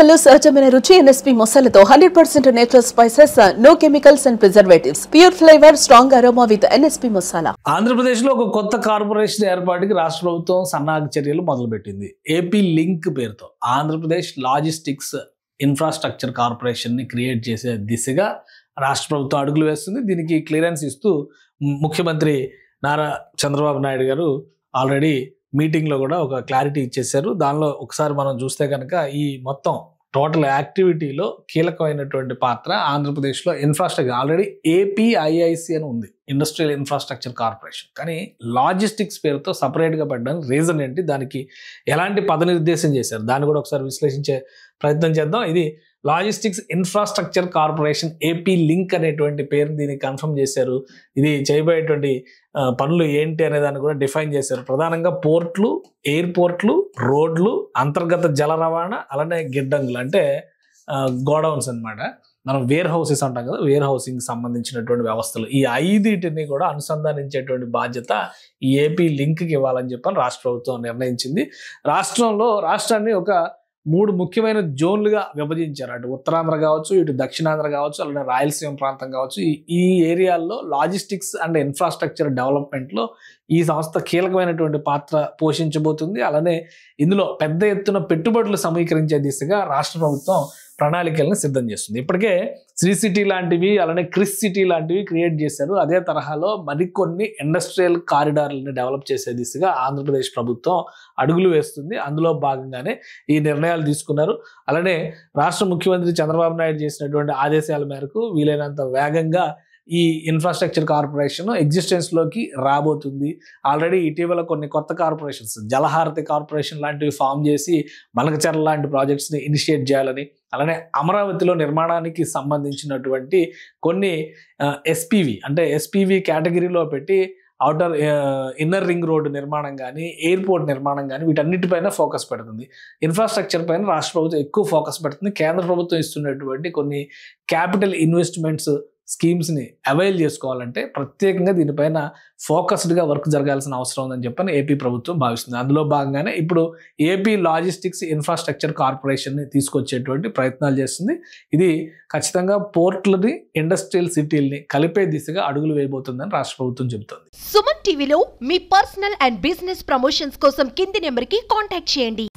ఎన్నికల్లో సహజమైన రుచి ఎన్ఎస్పీ మసాలాతో 100% natural spices, no chemicals and preservatives, pure flavour, strong aroma with NSP masala. Andhra Pradesh లో ఒక కొత్త కార్పొరేషన్ ఏర్పాటుకి రాష్ట్ర ప్రభుత్వం సన్నాహక చర్యలు మొదలుపెట్టింది. ఏపీ లింక్ పేరుతో ఆంధ్రప్రదేశ్ లాజిస్టిక్స్ ఇన్ఫ్రాస్ట్రక్చర్ కార్పొరేషన్ ని క్రియేట్ చేసే దిశగా రాష్ట్ర ప్రభుత్వం అడుగులు వేస్తుంది. దీనికి క్లియరెన్స్ ఇస్తూ ముఖ్యమంత్రి నారా చంద్రబాబు నాయుడు గారు ఆల్రెడీ మీటింగ్లో కూడా ఒక క్లారిటీ ఇచ్చేశారు. దానిలో ఒకసారి మనం చూస్తే కనుక ఈ మొత్తం టోటల్ యాక్టివిటీలో కీలకమైనటువంటి పాత్ర ఆంధ్రప్రదేశ్లో ఇన్ఫ్రాస్ట్రక్చర్ ఆల్రెడీ ఏపీఐఐసి అని ఉంది, ఇండస్ట్రియల్ ఇన్ఫ్రాస్ట్రక్చర్ కార్పొరేషన్. కానీ లాజిస్టిక్స్ పేరుతో సపరేట్గా పెట్టడానికి రీజన్ ఏంటి, దానికి ఎలాంటి పదనిర్దేశం చేశారు, దాన్ని కూడా ఒకసారి విశ్లేషించే ప్రయత్నం చేద్దాం. ఇది logistics infrastructure corporation AP link అనేటువంటి పేరు దీనికి కన్ఫర్మ్ చేశారు. ఇది చేయబోయేటువంటి పనులు ఏంటి అనే దాన్ని కూడా డిఫైన్ చేశారు. ప్రధానంగా పోర్ట్లు, ఎయిర్పోర్ట్లు, రోడ్లు, అంతర్గత జల రవాణా, అలానే గిడ్డంగులు అంటే గోడౌన్స్ అన్నమాట. మనం వేర్ హౌసెస్ అంటాం కదా, వేర్ హౌసింగ్ సంబంధించినటువంటి వ్యవస్థలు, ఈ 5 కూడా అనుసంధానించేటువంటి బాధ్యత ఈ ఏపీ లింక్కి ఇవ్వాలని చెప్పని రాష్ట్ర ప్రభుత్వం నిర్ణయించింది. రాష్ట్రాన్ని ఒక 3 ముఖ్యమైన జోన్లుగా విభజించారు. అటు ఉత్తరాంధ్ర కావచ్చు, ఇటు దక్షిణాంధ్ర కావచ్చు, అలానే రాయలసీమ ప్రాంతం కావచ్చు. ఈ ఏరియాల్లో లాజిస్టిక్స్ అండ్ ఇన్ఫ్రాస్ట్రక్చర్ డెవలప్మెంట్లో ఈ సంస్థ కీలకమైనటువంటి పాత్ర పోషించబోతుంది. అలానే ఇందులో పెద్ద ఎత్తున పెట్టుబడులు సమీకరించే దిశగా రాష్ట్ర ప్రభుత్వం ప్రణాళికలను సిద్ధం చేస్తుంది. ఇప్పటికే శ్రీ సిటీ లాంటివి, అలానే క్రిస్ సిటీ లాంటివి క్రియేట్ చేశారు. అదే తరహాలో మరికొన్ని ఇండస్ట్రియల్ కారిడార్లను డెవలప్ చేసే దిశగా ఆంధ్రప్రదేశ్ ప్రభుత్వం అడుగులు వేస్తుంది. అందులో భాగంగానే ఈ నిర్ణయాలు తీసుకున్నారు. అలానే రాష్ట్ర ముఖ్యమంత్రి చంద్రబాబు నాయుడు చేసినటువంటి ఆదేశాల మేరకు వీలైనంత వేగంగా ఈ ఇన్ఫ్రాస్ట్రక్చర్ కార్పొరేషన్ ఎగ్జిస్టెన్స్లోకి రాబోతుంది. ఆల్రెడీ ఇటీవల కొన్ని కొత్త కార్పొరేషన్స్, జలహారతి కార్పొరేషన్ లాంటివి ఫామ్ చేసి మలకచెర్ల లాంటి ప్రాజెక్ట్స్ని ఇనిషియేట్ చేయాలని, అలానే అమరావతిలో నిర్మాణానికి సంబంధించినటువంటి కొన్ని ఎస్పీవి అంటే ఎస్పీవి కేటగిరీలో పెట్టి అవుటర్ ఇన్నర్ రింగ్ రోడ్డు నిర్మాణం కానీ, ఎయిర్పోర్ట్ నిర్మాణం కానీ, వీటన్నిటిపైన ఫోకస్ పెడుతుంది. ఇన్ఫ్రాస్ట్రక్చర్ పైన రాష్ట్ర ప్రభుత్వం ఎక్కువ ఫోకస్ పెడుతుంది. కేంద్ర ప్రభుత్వం ఇస్తున్నటువంటి కొన్ని క్యాపిటల్ ఇన్వెస్ట్మెంట్స్ స్కీమ్స్ని అవైల్ చేసుకోవాలంటే ప్రత్యేకంగా దీనిపైన ఫోకస్డ్గా వర్క్ జరగాల్సిన అవసరం ఉందని చెప్పని ఏపీ ప్రభుత్వం భావిస్తుంది. అందులో భాగంగానే ఇప్పుడు ఏపీ లాజిస్టిక్స్ ఇన్ఫ్రాస్ట్రక్చర్ కార్పొరేషన్ని తీసుకొచ్చేటువంటి ప్రయత్నాలు చేస్తుంది. ఇది ఖచ్చితంగా పోర్ట్లని, ఇండస్ట్రియల్ సిటీల్ని కలిపే దిశగా అడుగులు వేయబోతుందని రాష్ట్ర ప్రభుత్వం చెబుతోంది. సుమన్ టీవీలో మీ పర్సనల్ అండ్ బిజినెస్ ప్రమోషన్స్ కోసం కింది నెంబర్కి కాంటాక్ట్ చేయండి.